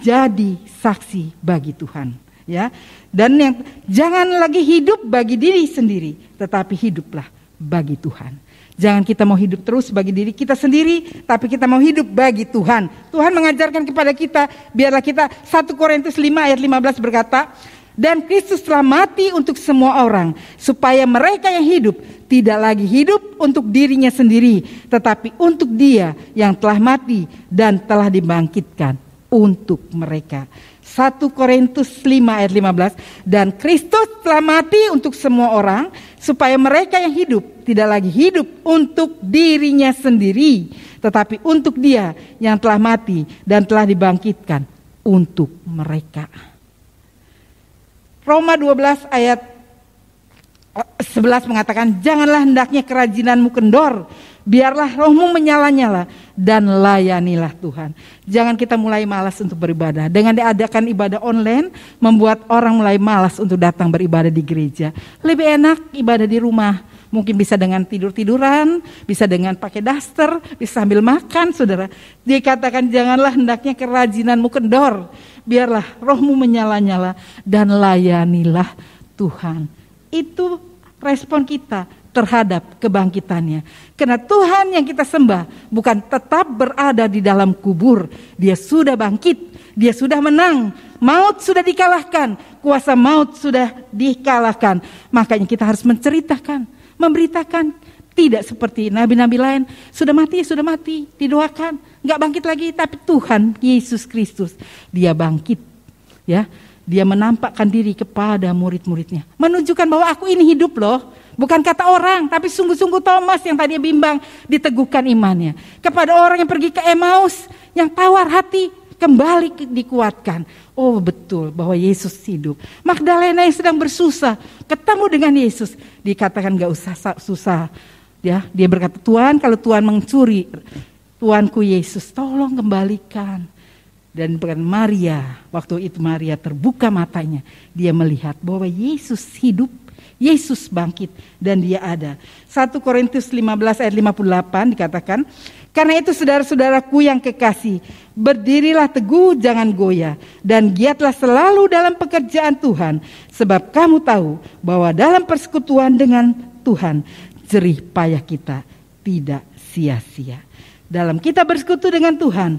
Jadi saksi bagi Tuhan, ya. Dan yang jangan lagi hidup bagi diri sendiri, tetapi hiduplah bagi Tuhan. Jangan kita mau hidup terus bagi diri kita sendiri, tapi kita mau hidup bagi Tuhan. Tuhan mengajarkan kepada kita, biarlah kita 1 Korintus 5 ayat 15 berkata, Dan Kristus telah mati untuk semua orang, supaya mereka yang hidup tidak lagi hidup untuk dirinya sendiri, tetapi untuk Dia yang telah mati dan telah dibangkitkan untuk mereka. 1 Korintus 5 ayat 15. Dan Kristus telah mati untuk semua orang, supaya mereka yang hidup tidak lagi hidup untuk dirinya sendiri, tetapi untuk Dia yang telah mati dan telah dibangkitkan untuk mereka. Roma 12 ayat 11 mengatakan, janganlah hendaknya kerajinanmu kendor, biarlah rohmu menyala-nyala dan layanilah Tuhan. Jangan kita mulai malas untuk beribadah. Dengan diadakan ibadah online, membuat orang mulai malas untuk datang beribadah di gereja. Lebih enak ibadah di rumah. Mungkin bisa dengan tidur-tiduran, bisa dengan pakai daster, bisa sambil makan, saudara. Dikatakan janganlah hendaknya kerajinanmu kendor, biarlah rohmu menyala-nyala dan layanilah Tuhan. Itu respon kita terhadap kebangkitannya. Karena Tuhan yang kita sembah bukan tetap berada di dalam kubur. Dia sudah bangkit, Dia sudah menang. Maut sudah dikalahkan, kuasa maut sudah dikalahkan. Makanya kita harus menceritakan, memberitakan. Tidak seperti nabi-nabi lain, sudah mati, didoakan, nggak bangkit lagi. Tapi Tuhan Yesus Kristus, Dia bangkit, ya. Dia menampakkan diri kepada murid-muridnya, menunjukkan bahwa aku ini hidup loh. Bukan kata orang, tapi sungguh-sungguh Thomas yang tadinya bimbang diteguhkan imannya. Kepada orang yang pergi ke Emmaus, yang tawar hati, kembali dikuatkan. Oh betul bahwa Yesus hidup. Magdalena yang sedang bersusah, ketemu dengan Yesus, dikatakan gak usah susah. Ya, dia berkata, Tuhan, kalau Tuhan mencuri Tuanku Yesus, tolong kembalikan. Dan bukan Maria, waktu itu Maria terbuka matanya, dia melihat bahwa Yesus hidup, Yesus bangkit dan Dia ada. 1 Korintus 15 ayat 58 dikatakan, karena itu saudara-saudaraku yang kekasih, berdirilah teguh, jangan goyah, dan giatlah selalu dalam pekerjaan Tuhan, sebab kamu tahu bahwa dalam persekutuan dengan Tuhan, jerih payah kita tidak sia-sia. Dalam kita bersekutu dengan Tuhan,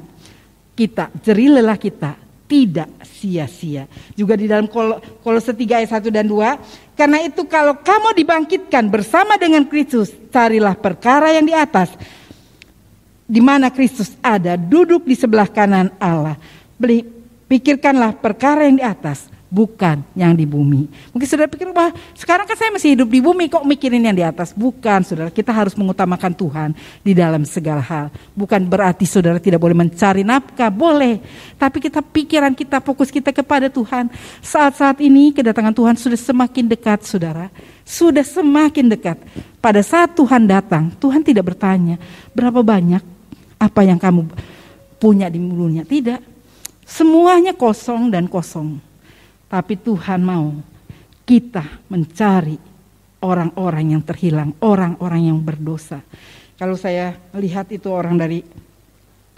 kita, jerih lelah kita tidak sia-sia. Juga di dalam Kolose 3 ayat 1 dan 2, karena itu kalau kamu dibangkitkan bersama dengan Kristus, carilah perkara yang di atas, di mana Kristus ada, duduk di sebelah kanan Allah. Pikirkanlah perkara yang di atas, bukan yang di bumi. Mungkin saudara pikir, wah sekarang kan saya masih hidup di bumi, kok mikirin yang di atas. Bukan saudara, kita harus mengutamakan Tuhan di dalam segala hal. Bukan berarti saudara tidak boleh mencari nafkah, boleh. Tapi pikiran kita, fokus kita kepada Tuhan. Saat-saat ini kedatangan Tuhan sudah semakin dekat saudara. Sudah semakin dekat. Pada saat Tuhan datang, Tuhan tidak bertanya, berapa banyak apa yang kamu punya di dunia. Tidak. Semuanya kosong dan kosong. Tapi Tuhan mau kita mencari orang-orang yang terhilang, orang-orang yang berdosa. Kalau saya lihat itu orang dari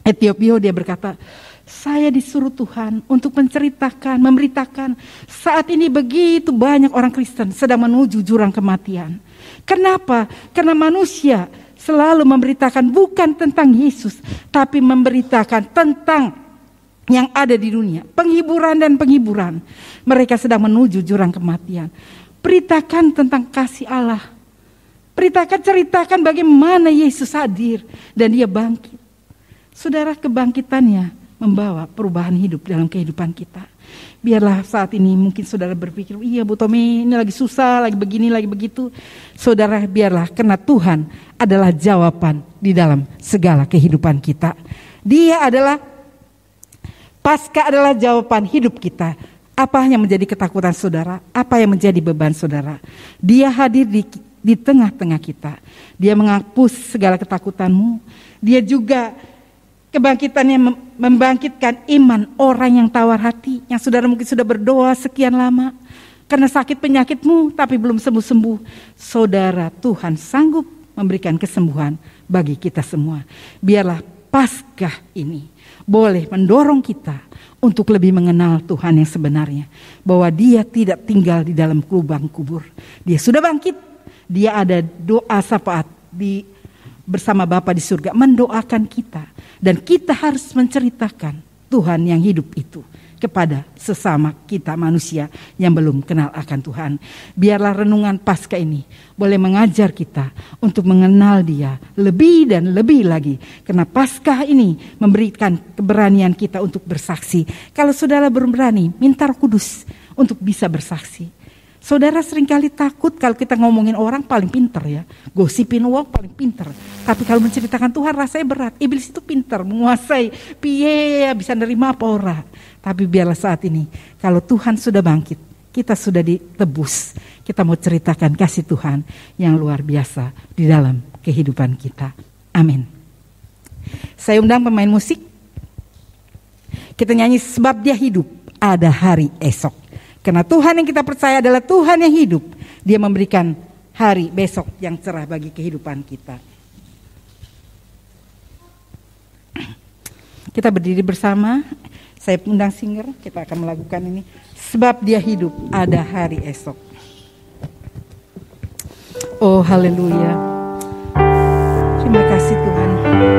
Ethiopia, dia berkata, saya disuruh Tuhan untuk menceritakan, memberitakan saat ini begitu banyak orang Kristen sedang menuju jurang kematian. Kenapa? Karena manusia selalu memberitakan bukan tentang Yesus, tapi memberitakan tentang yang ada di dunia, penghiburan dan penghiburan. Mereka sedang menuju jurang kematian. Beritakan tentang kasih Allah. Beritakan, ceritakan bagaimana Yesus hadir dan Dia bangkit. Saudara, kebangkitannya membawa perubahan hidup dalam kehidupan kita. Biarlah saat ini mungkin saudara berpikir, iya Bu Tommy ini lagi susah, lagi begini, lagi begitu. Saudara, biarlah karena Tuhan adalah jawaban di dalam segala kehidupan kita. Dia adalah Paskah adalah jawaban hidup kita. Apa yang menjadi ketakutan saudara? Apa yang menjadi beban saudara? Dia hadir di tengah-tengah kita. Dia menghapus segala ketakutanmu. Dia juga kebangkitannya membangkitkan iman orang yang tawar hati. Yang saudara mungkin sudah berdoa sekian lama. Karena sakit penyakitmu tapi belum sembuh-sembuh. Saudara, Tuhan sanggup memberikan kesembuhan bagi kita semua. Biarlah Paskah ini boleh mendorong kita untuk lebih mengenal Tuhan yang sebenarnya. Bahwa Dia tidak tinggal di dalam lubang kubur. Dia sudah bangkit. Dia ada doa syafaat bersama Bapa di surga mendoakan kita. Dan kita harus menceritakan Tuhan yang hidup itu kepada sesama kita manusia yang belum kenal akan Tuhan. Biarlah renungan Paskah ini boleh mengajar kita untuk mengenal Dia lebih dan lebih lagi. Karena Paskah ini memberikan keberanian kita untuk bersaksi. Kalau saudara belum berani, minta Roh Kudus untuk bisa bersaksi. Saudara seringkali takut kalau kita ngomongin orang paling pinter ya. Gosipin orang paling pinter. Tapi kalau menceritakan Tuhan rasanya berat. Iblis itu pinter, menguasai. Piye bisa nerima apa orang. Tapi biarlah saat ini, kalau Tuhan sudah bangkit, kita sudah ditebus. Kita mau ceritakan kasih Tuhan yang luar biasa di dalam kehidupan kita. Amin. Saya undang pemain musik. Kita nyanyi sebab Dia hidup, ada hari esok. Karena Tuhan yang kita percaya adalah Tuhan yang hidup. Dia memberikan hari besok yang cerah bagi kehidupan kita. Kita berdiri bersama. Saya undang singer, kita akan melakukan ini. Sebab Dia hidup, ada hari esok. Oh haleluya. Terima kasih Tuhan. Amin.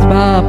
Sebab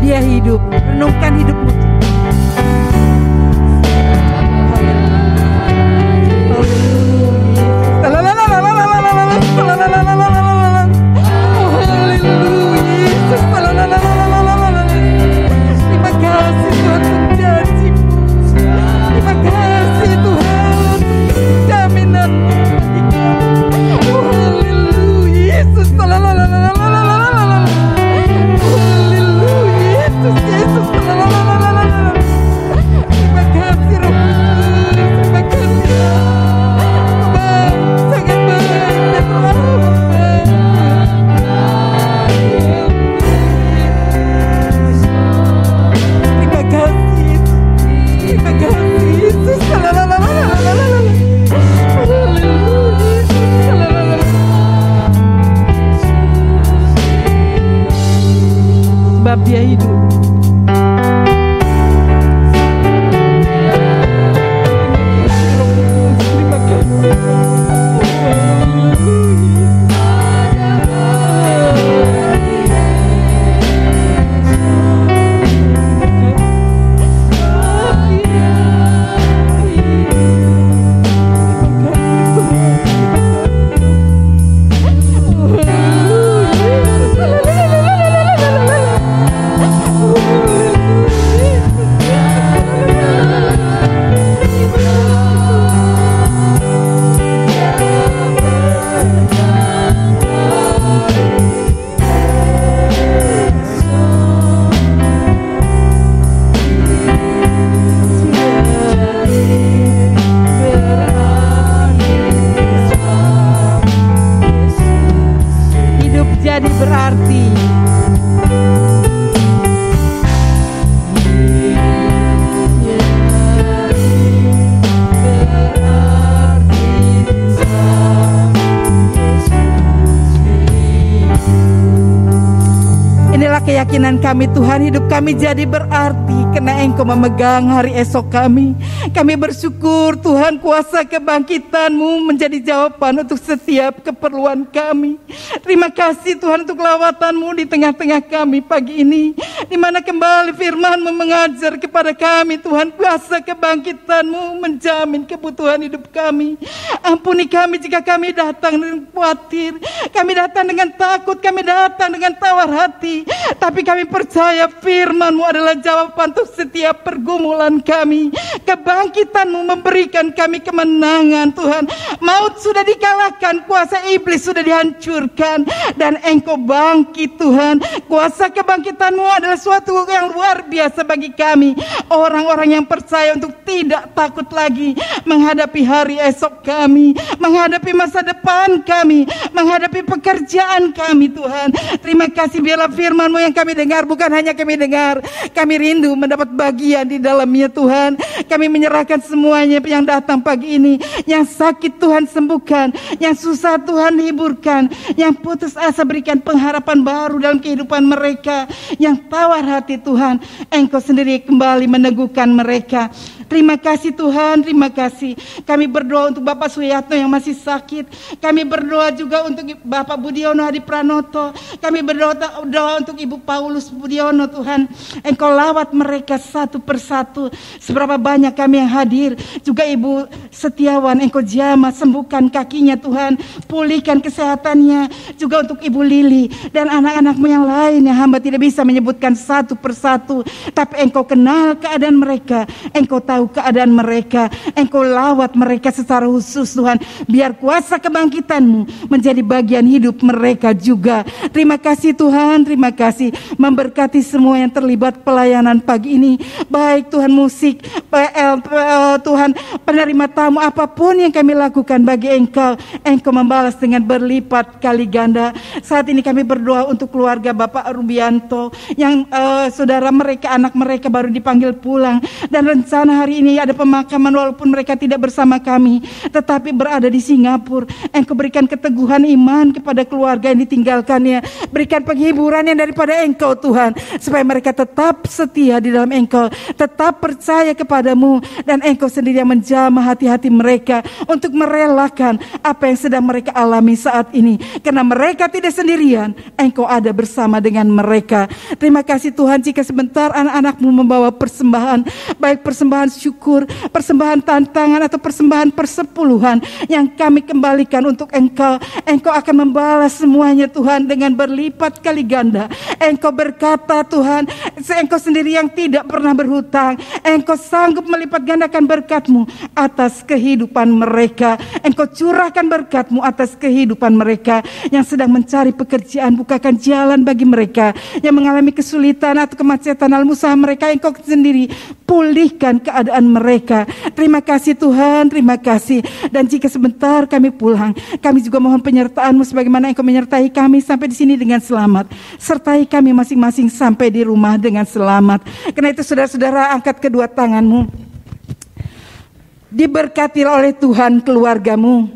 Dia Dia hidup, renungkan hidupmu. Terima kasih Tuhan untuk janji-Mu. Terima kasih Tuhan untuk jaminan. Haleluya Yesus. Yesus, terima kasih Roh Kudus, terima kasih Bang, sangat baik dan terima kasih Yesus, sebab Dia hidup. keyakinan kami Tuhan, hidup kami jadi berarti karena Engkau memegang hari esok kami. Kami bersyukur Tuhan, kuasa kebangkitan-Mu menjadi jawaban untuk setiap keperluan kami. Terima kasih Tuhan untuk lawatan-Mu di tengah-tengah kami pagi ini, di mana kembali firman-Mu mengajar kepada kami Tuhan, kuasa kebangkitan-Mu menjamin kebutuhan hidup kami. Ampuni kami jika kami datang dengan khawatir, kami datang dengan takut, kami datang dengan tawar hati, tapi kami percaya firman-Mu adalah jawaban untuk setiap pergumulan kami. Kebangkitan-Mu memberikan kami kemenangan Tuhan. Maut sudah dikalahkan, kuasa iblis sudah dihancurkan, dan Engkau bangkit Tuhan. Kuasa kebangkitan-Mu adalah suatu yang luar biasa bagi kami, orang-orang yang percaya, untuk tidak takut lagi menghadapi hari esok kami, menghadapi masa depan kami, menghadapi pekerjaan kami Tuhan. Terima kasih, biarlah firman-Mu yang kami dengar bukan hanya kami dengar, kami rindu mendapat bagian di dalamnya Tuhan. Kami menyerahkan semuanya yang datang pagi ini, yang sakit Tuhan sembuhkan, yang susah Tuhan hiburkan, yang putus asa berikan pengharapan baru dalam kehidupan mereka, yang tawar hati Tuhan, Engkau sendiri kembali meneguhkan mereka. Terima kasih Tuhan, terima kasih. Kami berdoa untuk Bapak Suyatno yang masih sakit. Kami berdoa juga untuk Bapak Budiono Hadi Pranoto. Kami berdoa untuk Ibu Paulus Budiono Tuhan. Engkau lawat mereka satu persatu. Seberapa banyak kami yang hadir. Juga Ibu Setiawan, Engkau jamah, sembuhkan kakinya Tuhan. Pulihkan kesehatannya. Juga untuk Ibu Lili dan anak-anak-Mu yang lain yang hamba tidak bisa menyebutkan satu persatu. Tapi Engkau kenal keadaan mereka. Engkau tahu keadaan mereka. Engkau lawat mereka secara khusus Tuhan. Biar kuasa kebangkitan-Mu menjadi bagian hidup mereka juga. Terima kasih Tuhan, terima kasih. Memberkati semua yang terlibat pelayanan pagi ini. Baik Tuhan musik, PL, Tuhan penerima tamu, apapun yang kami lakukan bagi Engkau, Engkau membalas dengan berlipat kali ganda. Saat ini kami berdoa untuk keluarga Bapak Rubianto yang saudara mereka, anak mereka baru dipanggil pulang, dan rencana hari ini ada pemakaman walaupun mereka tidak bersama kami tetapi berada di Singapura. Engkau berikan keteguhan iman kepada keluarga yang ditinggalkannya, berikan penghiburan yang daripada Engkau Tuhan, supaya mereka tetap setia di dalam Engkau, tetap percaya kepadamu, dan Engkau sendiri yang menjamah hati-hati mereka untuk merelakan apa yang sedang mereka alami saat ini, karena mereka tidak sendirian, Engkau ada bersama dengan mereka. Terima kasih Tuhan, jika sebentar anak-anak-Mu membawa persembahan, baik persembahan syukur, persembahan tantangan, atau persembahan persepuluhan, yang kami kembalikan untuk Engkau. Engkau akan membalas semuanya Tuhan dengan berlipat kali ganda. Engkau berkata Tuhan, Engkau sendiri yang tidak pernah berhutang, Engkau sanggup melipat gandakan berkat-Mu atas kehidupan mereka. Engkau curahkan berkat-Mu atas kehidupan mereka yang sedang mencari pekerjaan. Bukakan jalan bagi mereka yang mengalami kesulitan atau kemacetan dalam usaha mereka. Engkau sendiri pulihkan keadaan mereka. Terima kasih Tuhan, terima kasih. Dan jika sebentar kami pulang, kami juga mohon penyertaan-Mu sebagaimana Engkau menyertai kami sampai di sini dengan selamat. Sertai kami masing-masing sampai di rumah dengan selamat. Karena itu saudara-saudara, angkat kedua tangan-Mu. Diberkati oleh Tuhan keluarga-Mu,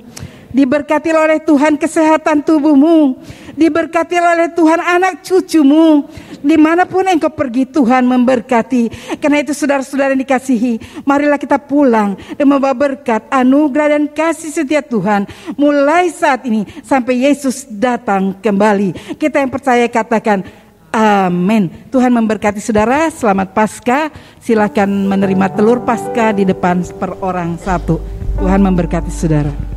diberkati oleh Tuhan kesehatan tubuh-Mu, diberkati oleh Tuhan anak cucu-Mu. Dimanapun Engkau pergi, Tuhan memberkati. Karena itu saudara-saudara yang dikasihi, marilah kita pulang dan membawa berkat, anugerah dan kasih setia Tuhan mulai saat ini sampai Yesus datang kembali. Kita yang percaya katakan amin. Tuhan memberkati saudara. Selamat Paskah. Silakan menerima telur Paskah di depan per orang satu. Tuhan memberkati saudara.